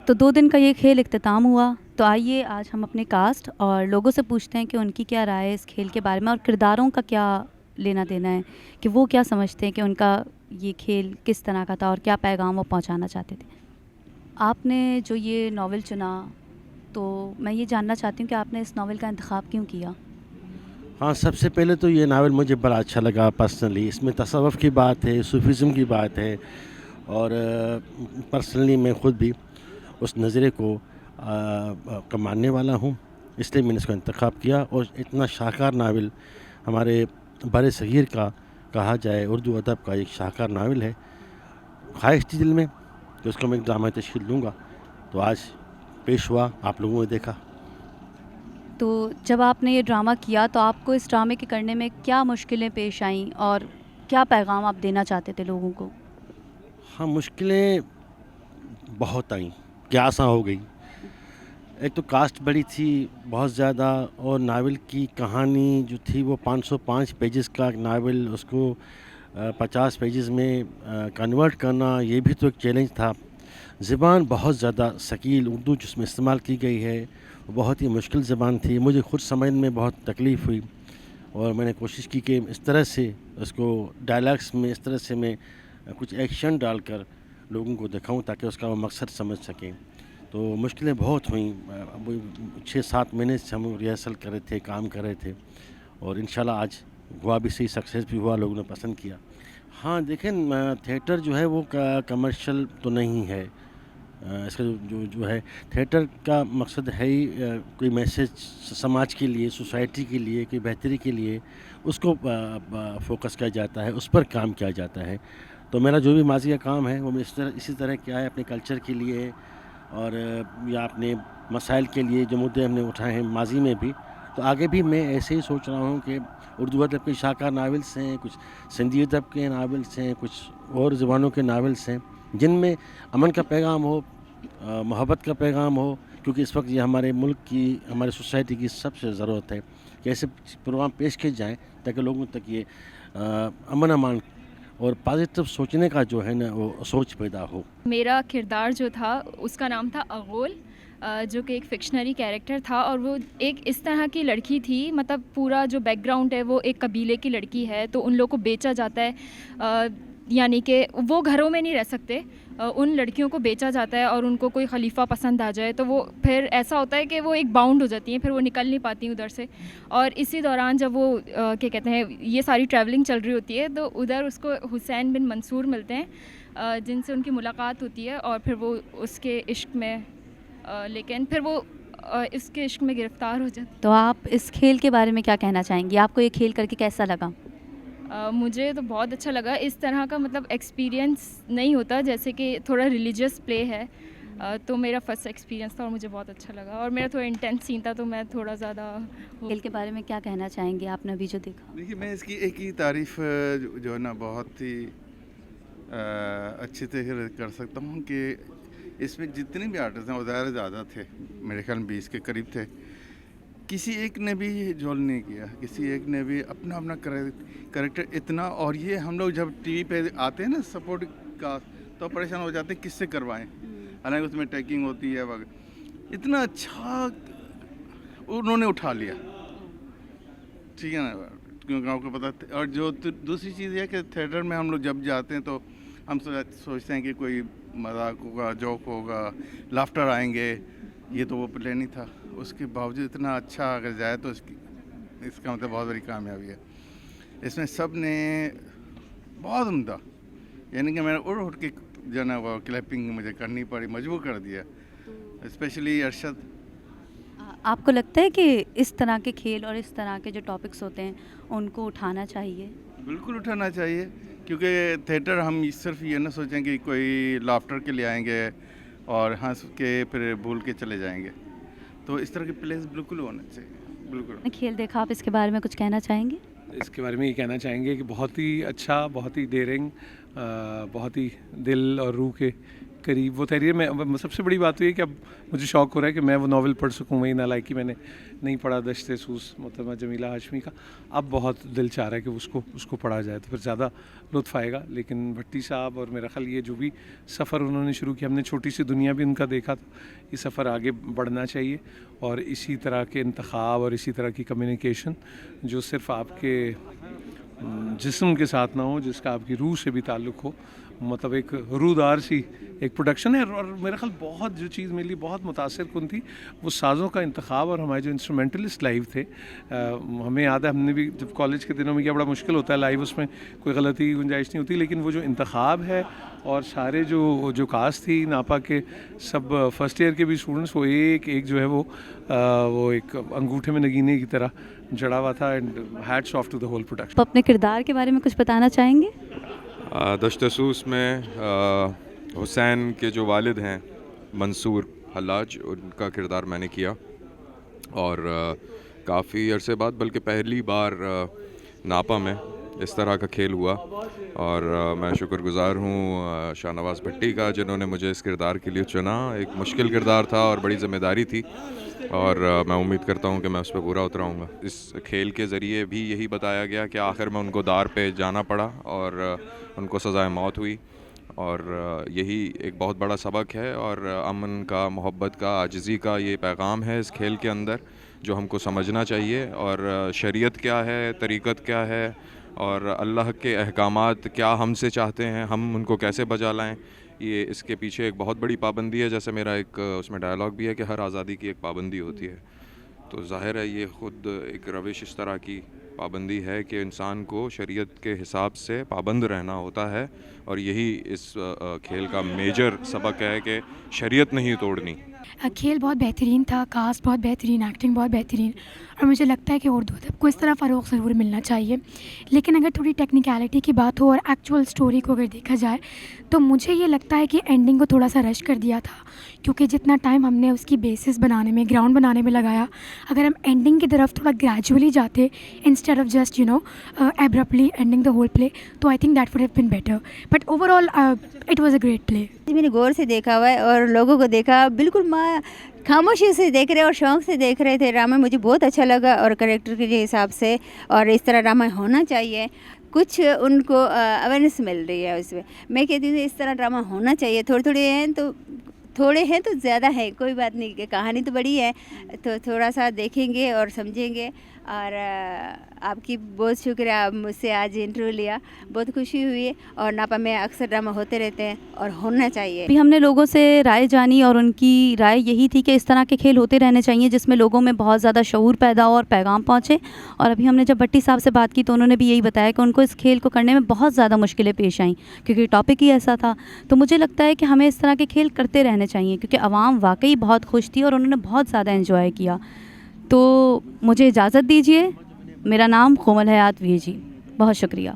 तो 2 दिन का ये खेल इख्तिताम हुआ। तो आइए आज हम अपने कास्ट और लोगों से पूछते हैं कि उनकी क्या राय है इस खेल के बारे में और किरदारों का क्या लेना-देना है, कि वो क्या समझते हैं कि उनका ये खेल किस तरह का था और क्या पैगाम वो पहुँचाना चाहते थे। आपने जो ये नॉवल चुना, तो मैं ये जानना चाहती हूँ कि आपने इस नॉवल का इंतख़ाब क्यों किया? हाँ, सबसे पहले तो ये नावल मुझे बड़ा अच्छा लगा पर्सनली। इसमें तसव्वुफ़ की बात है, सूफ़ीज़्म की बात है और पर्सनली मैं ख़ुद भी उस नज़रिए को का मानने वाला हूँ, इसलिए मैंने इसका इंतख़ाब किया। और इतना शाहकार नावल हमारे बर-ए-सग़ीर का कहा जाए उर्दू अदब का एक शाहकार नावल है। ख़्वाहिश थी दिल में कि उसको मैं एक ड्रामा तशकील दूँगा, तो आज पेश हुआ, आप लोगों ने देखा। तो जब आपने ये ड्रामा किया तो आपको इस ड्रामे के करने में क्या मुश्किलें पेश आईं और क्या पैगाम आप देना चाहते थे लोगों को? हाँ, मुश्किलें बहुत आईं, क्या-सा हो गई। एक तो कास्ट बड़ी थी बहुत ज़्यादा और नावल की कहानी जो थी वो 505 पेजेस का नावल, उसको 50 पेजेस में कन्वर्ट करना ये भी तो एक चैलेंज था। ज़बान बहुत ज़्यादा सकील उर्दू जिसमें इस्तेमाल की गई है, वो बहुत ही मुश्किल ज़बान थी। मुझे खुद समझने में बहुत तकलीफ़ हुई और मैंने कोशिश की कि इस तरह से उसको डायलॉग्स में इस तरह से मैं कुछ एक्शन डालकर लोगों को दिखाऊँ ताकि उसका वो मकसद समझ सकें। तो मुश्किलें बहुत हुईं। अब 6-7 महीने से हम रिहर्सल कर रहे थे, काम कर रहे थे और इंशाल्लाह आज हुआ भी सही, सक्सेस भी हुआ, लोगों ने पसंद किया। हाँ, देखें थिएटर जो है वो कमर्शियल तो नहीं है। इसका जो जो जो है थिएटर का मकसद है ही कोई मैसेज समाज के लिए, सोसाइटी के लिए, कोई बेहतरी के लिए उसको फ़ोकस किया जाता है, उस पर काम किया जाता है। तो मेरा जो भी माज़ी का काम है वो मैं इसी तरह किया है अपने कल्चर के लिए और या अपने मसाइल के लिए जो मुद्दे हमने उठाए हैं माज़ी में भी। तो आगे भी मैं ऐसे ही सोच रहा हूँ कि उर्दू अदब के शाहकार नावल्स हैं, कुछ सिंधी अदब के नावल्स हैं, कुछ और ज़बानों के नावल्स हैं, जिनमें अमन का पैगाम हो, मोहब्बत का पैगाम हो, क्योंकि इस वक्त ये हमारे मुल्क की, हमारे सोसाइटी की सबसे ज़रूरत है कि ऐसे प्रोग्राम पेश किए जाएँ ताकि लोगों तक ये अमन अमान और पॉजिटिव सोचने का जो है ना वो सोच पैदा हो। मेरा किरदार जो था उसका नाम था अगोल, जो कि एक फ़िक्शनरी कैरेक्टर था और वो एक इस तरह की लड़की थी, मतलब पूरा जो बैकग्राउंड है वो एक कबीले की लड़की है, तो उन लोग को बेचा जाता है। यानी कि वो घरों में नहीं रह सकते, उन लड़कियों को बेचा जाता है और उनको कोई खलीफा पसंद आ जाए तो वो फिर ऐसा होता है कि वो एक बाउंड हो जाती हैं, फिर वो निकल नहीं पाती उधर से। और इसी दौरान जब वो क्या कहते हैं, ये सारी ट्रैवलिंग चल रही होती है तो उधर उसको हुसैन बिन मंसूर मिलते हैं, जिनसे उनकी मुलाकात होती है और फिर वो उसके इश्क में लेकिन फिर वो इसके इश्क में गिरफ़्तार हो जाता। तो आप इस खेल के बारे में क्या कहना चाहेंगी? आपको ये खेल करके कैसा लगा? मुझे तो बहुत अच्छा लगा। इस तरह का मतलब एक्सपीरियंस नहीं होता, जैसे कि थोड़ा रिलीजियस प्ले है, तो मेरा फर्स्ट एक्सपीरियंस था और मुझे बहुत अच्छा लगा और मेरा थोड़ा इंटेंस सीन था तो मैं थोड़ा ज़्यादा खेल के बारे में क्या कहना चाहेंगे आपने अभी जो देखा? देखिए, मैं इसकी एक ही तारीफ़ जो है ना बहुत ही अच्छे से कर सकता हूँ कि इसमें जितने भी आर्टिस्ट हैं वो ज़्यादा थे, मेरे ख्याल में 20 के करीब थे। किसी एक ने भी झोल नहीं किया, किसी एक ने भी अपना अपना कैरेक्टर इतना। और ये हम लोग जब टीवी पे आते हैं ना सपोर्ट का, तो परेशान हो जाते हैं किससे करवाएं, हालांकि उसमें टैगिंग होती है वगैरह। इतना अच्छा उन्होंने उठा लिया, ठीक है ना, क्योंकि आपको पता। और जो दूसरी चीज़ है कि थिएटर में हम लोग जब जाते हैं तो हम सोचते हैं कि कोई मजाक होगा, जोक होगा, लाफ्टर आएंगे, ये तो वो प्ले नहीं था। उसके बावजूद इतना अच्छा अगर जाए तो इसका मतलब बहुत बड़ी कामयाबी है। इसमें सब ने बहुत उम्दा, यानी कि मैंने उठ के जो है ना वो क्लैपिंग मुझे करनी पड़ी, मजबूर कर दिया, स्पेशली अरशद। आपको लगता है कि इस तरह के खेल और इस तरह के जो टॉपिक्स होते हैं उनको उठाना चाहिए? बिल्कुल उठाना चाहिए, क्योंकि थिएटर हम सिर्फ ये ना सोचें कि कोई लाफ्टर के लिए आएंगे और हंस के फिर भूल के चले जाएंगे। तो इस तरह के प्लेस बिल्कुल होने चाहिए, बिल्कुल। खेल देखा, आप इसके बारे में कुछ कहना चाहेंगे? इसके बारे में ये कहना चाहेंगे कि बहुत ही अच्छा, बहुत ही डेयरिंग, बहुत ही दिल और रूह के करीब वो तहरीर में सबसे बड़ी बात तो ये कि अब मुझे शौक़ हो रहा है कि मैं वो नावल पढ़ सकूँ। वही नालायकी मैंने नहीं पढ़ा, दश्त सूस मोहतरमा जमीला हाशमी का, अब बहुत दिल चाह रहा है कि उसको पढ़ा जाए तो फिर ज़्यादा लुत्फ़ आएगा। लेकिन भट्टी साहब और मेरा ख़्याल ये जो भी सफ़र उन्होंने शुरू किया, हमने छोटी सी दुनिया भी उनका देखा था, ये सफ़र आगे बढ़ना चाहिए और इसी तरह के इंतख़ाब और इसी तरह की कम्युनिकेशन जो सिर्फ़ आपके जिस्म के साथ ना हो, जिसका आपकी रूह से भी ताल्लुक़ हो, मतलब एक रूदार सी एक प्रोडक्शन है। और मेरा ख्याल बहुत जो चीज़ मेरे लिए बहुत मुतासिर कुन थी वो साज़ों का इंतखाब और हमारे जो इंस्ट्रूमेंटलिस्ट लाइव थे। हमें याद है हमने भी जब कॉलेज के दिनों में किया, बड़ा मुश्किल होता है लाइव, उसमें कोई गलती गुंजाइश नहीं होती, लेकिन वो जो इंतखाब है और सारे जो कास्ट थी नापा के सब फर्स्ट ईयर के भी स्टूडेंट्स, वो एक जो है वो एक अंगूठे में नगीने की तरह जड़ा हुआ था। And hats off to the whole production. आप अपने किरदार के बारे में कुछ बताना चाहेंगे? दश्त-ए-सूस में हुसैन के जो वालिद हैं मंसूर हल्लाज, उनका किरदार मैंने किया और काफ़ी अरसे बाद, बल्कि पहली बार नापा में इस तरह का खेल हुआ और मैं शुक्रगुज़ार हूँ शाहनवाज़ भट्टी का, जिन्होंने मुझे इस किरदार के लिए चुना। एक मुश्किल किरदार था और बड़ी ज़िम्मेदारी थी और मैं उम्मीद करता हूँ कि मैं उस पर पूरा उतराऊँगा। इस खेल के ज़रिए भी यही बताया गया कि आखिर में उनको दार पे जाना पड़ा और उनको सज़ाए मौत हुई और यही एक बहुत बड़ा सबक है और अमन का, मोहब्बत का, आजिज़ी का ये पैगाम है इस खेल के अंदर जो हमको समझना चाहिए। और शरीयत क्या है, तरीक़त क्या है और अल्लाह के अहकामात क्या हमसे चाहते हैं, हम उनको कैसे बजा लाएँ, ये इसके पीछे एक बहुत बड़ी पाबंदी है। जैसे मेरा एक उसमें डायलॉग भी है कि हर आज़ादी की एक पाबंदी होती है, तो ज़ाहिर है ये ख़ुद एक रविश इस तरह की पाबंदी है कि इंसान को शरीयत के हिसाब से पाबंद रहना होता है और यही इस खेल का मेजर सबक है कि शरीयत नहीं तोड़नी। खेल बहुत बेहतरीन था, कास्ट बहुत बेहतरीन, एक्टिंग बहुत बेहतरीन और मुझे लगता है कि उर्दू अदब को इस तरह फ़रोग़ ज़रूर मिलना चाहिए। लेकिन अगर थोड़ी टेक्निकलिटी की बात हो और एक्चुअल स्टोरी को अगर देखा जाए तो मुझे ये लगता है कि एंडिंग को थोड़ा सा रश कर दिया था, क्योंकि जितना टाइम हमने उसकी बेसिस बनाने में, ग्राउंड बनाने में लगाया, अगर हम एंडिंग की तरफ थोड़ा ग्रेजुअली जाते instead of just abruptly ending the whole play, तो I think that would have been better. But overall it was a great play. मैंने गौर से देखा हुआ है और लोगों को देखा, बिल्कुल माँ खामोशी से देख रहे और शौक़ से देख रहे थे। ड्रामा मुझे बहुत अच्छा लगा और करेक्टर के हिसाब से, और इस तरह ड्रामा होना चाहिए। कुछ उनको अवेयरनेस मिल रही है उसमें। मैं कहती हूँ इस तरह ड्रामा होना चाहिए। थोड़े हैं तो ज़्यादा है, कोई बात नहीं, कहानी तो बड़ी है, तो थोड़ा सा देखेंगे और समझेंगे। और आपकी बहुत शुक्रिया, आप मुझसे आज इंटरव्यू लिया, बहुत खुशी हुई। और नापा में अक्सर ड्रामा होते रहते हैं और होना चाहिए। अभी हमने लोगों से राय जानी और उनकी राय यही थी कि इस तरह के खेल होते रहने चाहिए जिसमें लोगों में बहुत ज़्यादा शऊर पैदा हो और पैगाम पहुँचे। और अभी हमने जब भट्टी साहब से बात की तो उन्होंने भी यही बताया कि उनको इस खेल को करने में बहुत ज़्यादा मुश्किलें पेश आईं, क्योंकि टॉपिक ही ऐसा था। तो मुझे लगता है कि हमें इस तरह के खेल करते रहने चाहिए, क्योंकि आवाम वाकई बहुत खुश थी और उन्होंने बहुत ज़्यादा एंजॉय किया। तो मुझे इजाज़त दीजिए। मेरा नाम कोमल हयात वी जी, बहुत शुक्रिया।